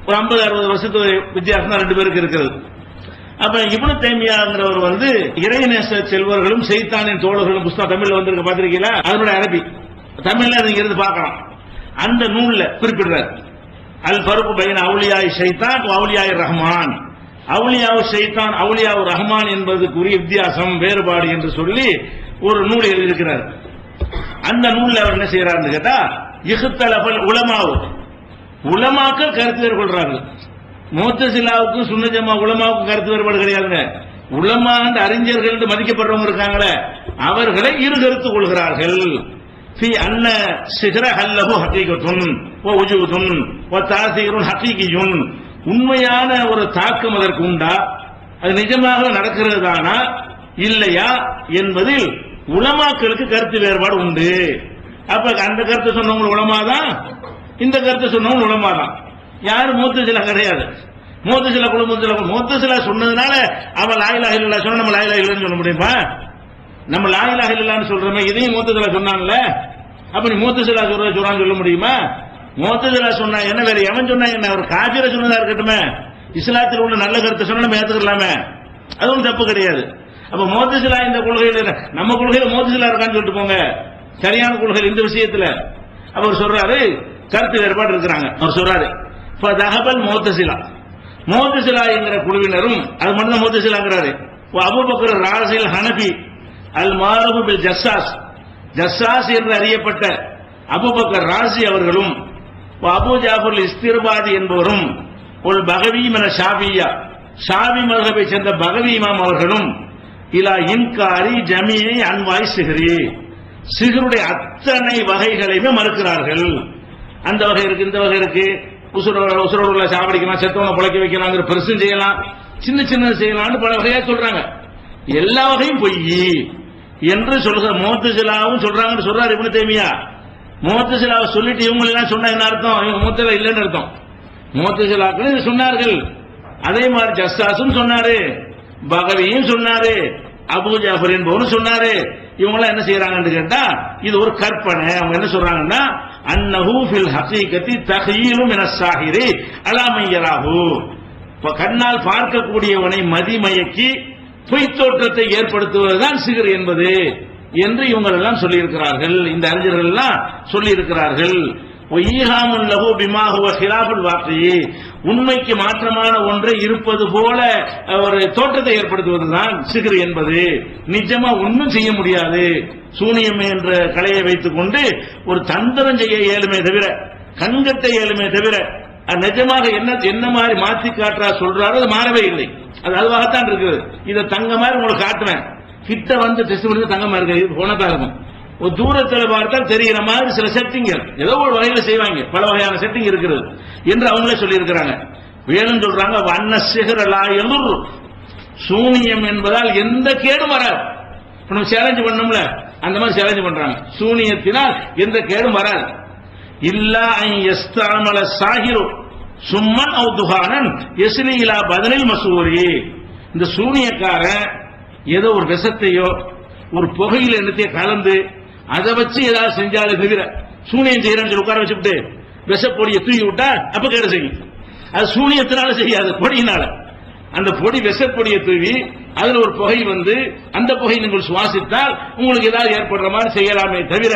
ஒரு 50-60 வருஷத்து வித்தியாசம் தான் ரெண்டு பேருக்கு இருக்கிறது. அப்ப இப்னு தைமியாங்கிறவர் இறைநேச செல்வர்களும் செய்தானின் தோழர்களும் புஸ்தகம் தமிழ்ல வந்திருக்க பாத்திருக்கீங்களா? அதனுடைய அரபி தமிழ்ல நீங்க இருந்து பார்க்கலாம். அந்த நூல்ல குறிப்பிடுறார் அல் ஃபர்கு பைன அவுலியாய் ஷைத்தான் அவுலியாய் ரஹ்மான், அவுலியாவு ஷைத்தான் அவுலியாவு ரஹ்மான் என்பதுக்குரிய வித்தியாசம் வேறுபாடு என்று சொல்லி ஒரு நூல் எழுதியிருக்கிறார். அந்த நூல்ல அவர் என்ன செய்யறாருன்னு கேட்டா, இஹ்தலஃபல் உலமாவு, உலமாக்கள் கருத்து வேறுபடுறாங்க. முஅ்தஸிலாவுக்கும் சுன்னத் ஜமாஅத் உலமாவுக்கும் கருத்து வேறுபாடு கிடையாதுங்க. உலமா அறிஞர்கள் மதிக்கப்படுறவங்க இருக்காங்களே, அவர்களை இரு கருத்து கொள்கிறார்கள். ஃபி அன்ன சிஹ்ர ஹல்லஹு ஹகீகத்துன் வ உஜூதுன் வ தாஸீருன் ஹகீகியுன், உண்மையான ஒரு தாக்கம் அதற்கு உண்டா, அது நிஜமாக நடக்கிறது தானா இல்லையா என்பதில் உலமாக்களுக்கு கருத்து வேறுபாடு உண்டு. அப்ப அந்த கருத்து சொன்னவங்க உலமா தான், இந்த கருத்து சொன்னவங்க உலமா தான். யாரும் முஅ்தஸிலா கிடையாது. முஅ்தஸிலா சொன்னதுனால அவன் லா இலாஹ இல்லல்லாஹ் சொன்னா நம்ம லா இலாஹ இல்லன்னு சொல்ல முடியுமா? நம்ம லா இலாஹ இல்லல்லாஹ்னு சொல்றோமே, இதையும் முஅ்தஸிலா சொன்னாங்கல்ல, அப்ப நீ முஅ்தஸிலா சொல்றான்னு சொல்ல முடியுமா? முஅ்தஸிலா சொன்னா என்ன, வேற எவன் சொன்னா என்ன, ஒரு காபிர சொன்னதா இருக்கட்டுமே, இஸ்லாத்தில் உள்ள நல்ல கருத்தை சொன்னா நம்ம ஏத்துக்கலாமே, அது ஒன்றும் தப்பு கிடையாது. அப்ப முஅ்தஸிலா இந்த கொள்கையில, நம்ம கொள்கையில முஅ்தஸிலா இருக்கான்னு சொல்லிட்டு போங்க, சரியான கொள்கை இந்த விஷயத்துல. அவர் சொல்றாரு கருத்து வேறுபாடு இருக்கிறாங்க. அவர் சொல்றாரு ஃபதஹபல் முஅ்தஸிலா, முஅ்தஸிலா என்கிற குழுவினரும், அது மட்டும் தான் முஅ்தஸிலாங்கிறாரு. அபூபக்கர் ராஸில் ஹனபி அல் மாரூஃப் பில் ஜஸ்ஸாஸ், ஜஸ்ஸாஸ் என்று அறியப்பட்ட அபூபக்கர் ராஸி அவர்களும், அபூ ஜாஃபர் இஸ்திர்பாதி என்பவரும், ஒரு பகவி மின ஷாஃபிய்யா, ஷாஃபி மذஹபை சேர்ந்த பகவி இமாம் அவர்களும், இலா இன்காரி ஜமீஇ அன்வாய் சிஹ்ரி, சிஹ்ருடைய அத்தனை வகைகளையுமே மறுக்கிறார்கள். அந்த வகை இருக்கு, இந்த வகை இருக்கு, உசுரோடுல சாவடிக்கலாம், செத்தவங்க பிழைக்க வைக்கலாங்கிற பெருசும் செய்யலாம், சின்ன சின்ன செய்யலாம்னு பல வகையா சொல்றாங்க. எல்லா வகையும் பொய் என்று சொல்ற முஅ்தஸிலாவும் சொல்றாங்கன்னு சொல்றாரு இப்னு தைமியா. முஅ்தஸிலாவை சொல்லிட்டு இவங்க எல்லாம் சொன்னா என்ன அர்த்தம், இவங்க முஅ்தஸிலா இல்லைன்னு அர்த்தம். முஅ்தஸிலாக்கள் சொன்னார்கள், அதே மாதிரி ஜஸ்ஸாஸும் சொன்னாரு, பகவியும் சொன்னாரு, அபூ ஜாஃபர் என்பவரும் சொன்னாரு. இவங்க எல்லாம் என்ன செய்யறாங்கன்னு கேட்டா, இது ஒரு கற்பனை. அவங்க என்ன சொல்றாங்கன்னா, அன்னஹு ஃபில் ஹகீகத்தி தஹீலு மினஸ் ஸாஹிரி அலா மன் யராஹு, கண்ணால் பார்க்கக்கூடியவனை மதிமயக்கி பொய் தோற்றத்தை ஏற்படுத்துவதுதான் சிஹ்ர் என்பது என்று இவங்க எல்லாம் சொல்லி இருக்கிறார்கள். இந்த அறிஞர்கள் எல்லாம் சொல்லி இருக்கிறார்கள். ஈஹாமுல் லஹு பிமா ஹுவ ஹிலாஃபுல் வாக்கி, உண்மைக்கு மாற்றமான ஒன்றை இருப்பது போல ஒரு தோற்றத்தை ஏற்படுத்துவதுதான் சிஹ்ர் என்பது. நிஜமா ஒன்றும் செய்ய முடியாது, சூனியம் என்ற கலையை வைத்துக் கொண்டு ஒரு தந்திரம் செய்ய இயலுமே தவிர, கண்கட்ட இயலுமே தவிர, நிஜமாக என்ன மாதிரி மாற்றி காட்டுறா சொல்றாரோ அது மாறவே இல்லை. அது அதுவாகத்தான் இருக்குது. இதை தங்க மாதிரி உங்களுக்கு காட்டுவேன், கிட்ட வந்து டெஸ்ட் பண்ணி தங்கமா இருக்கு, போனதா இருக்கும். ஒரு தூரத்தில் பார்த்தால் தெரிகிற மாதிரி சில செட்டிங்கள் ஏதோ ஒரு வகையில செய்வாங்க, பல வகையான செட்டிங் இருக்கிறது என்று அவங்களே சொல்லி இருக்கிறாங்க. வேணும் சொல்றாங்க, வண்ண சிஹ்ர லா யதுர், சூனியம் என்பதால் எந்த கேடும் வராது. நம்ம சேலஞ்ச் பண்ணோம்ல, அந்த மாதிரி சேலஞ்ச் பண்றாங்க, சூனியத்தினால் எந்த கேடும் வராது. இல்லா அன் யஸ்தஅமல சாஹிரு சும்மன் அவ் துஹானன் யஸ்லி இலா பதனில் மசூரி, இந்த சூனியக்காரன் ஏதோ ஒரு விஷத்தையோ ஒரு புகையில என்னத்தையோ கலந்து அதை வச்சு ஏதாவது செஞ்சாலே தவிர, சூனியம் செய்யறேன்னு சொல்லி உட்கார வச்சுட்டு விஷப்பொடியை தூக்கி விட்டா அப்ப கேடு செய்யும். அது சூனியத்தினால செய்யாது, பொடியினால. அந்த பொடி விஷப்பொடியை தூவி அதுல ஒரு புகை வந்து அந்த புகை நீங்கள் சுவாசித்தால் உங்களுக்கு ஏதாவது ஏற்படுற மாதிரி செய்யலாமே தவிர,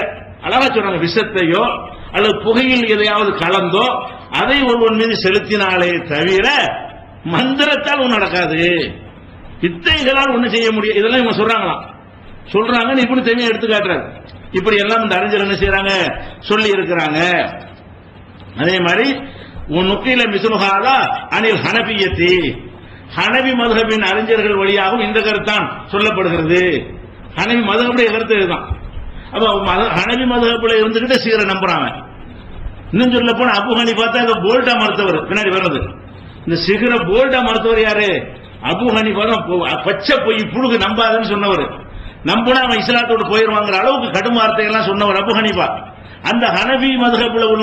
அழகா சொல்றாங்க, விஷத்தையோ அல்லது புகையில் எதையாவது கலந்தோ அதை ஒருவன் மீது செலுத்தினாலே தவிர மந்திரத்தால் ஒன்றும் நடக்காது, வித்தைகளால் ஒன்றும் செய்ய முடியும். இதெல்லாம் இவங்க சொல்றாங்க இப்படி தனியா எடுத்து காட்டுறாரு. இப்படி எல்லாம் இந்த அறிஞர் என்ன செய்யறாங்க சொல்லி இருக்கிறாங்க. அதே மாதிரி நுக்கில மிஸ்லுஹாதா அனில் ஹனபியத்தி, ஹனபி மதுஹபின் அறிஞர்கள் வழியாகவும் இந்த கருத்தான் சொல்லப்படுகிறது. ஹனபி மதுஹபுடைய கருத்து இதுதான். அப்ப ஹனபி மதுஹபில் இருந்துகிட்டு சீர நம்புறாங்க. இன்னும் சொல்ல போனா அபு ஹனீஃபா தான் போல்டா மறுத்தவர், பின்னாடி வர்றது. இந்த சிகர போல்டா மறுத்தவர் யாரு? அபு ஹனீஃபா தான் பச்சை பொய் புழுகு நம்பாதுன்னு சொன்னவர். நம்பினா அவன் இஸ்லாத்தோடு போயிருவாங்கிற அளவுக்கு கடும் வார்த்தையெல்லாம் சொன்னவர் அபு ஹனீஃபா. அந்த ஹனபி மதுஹபில் உள்ள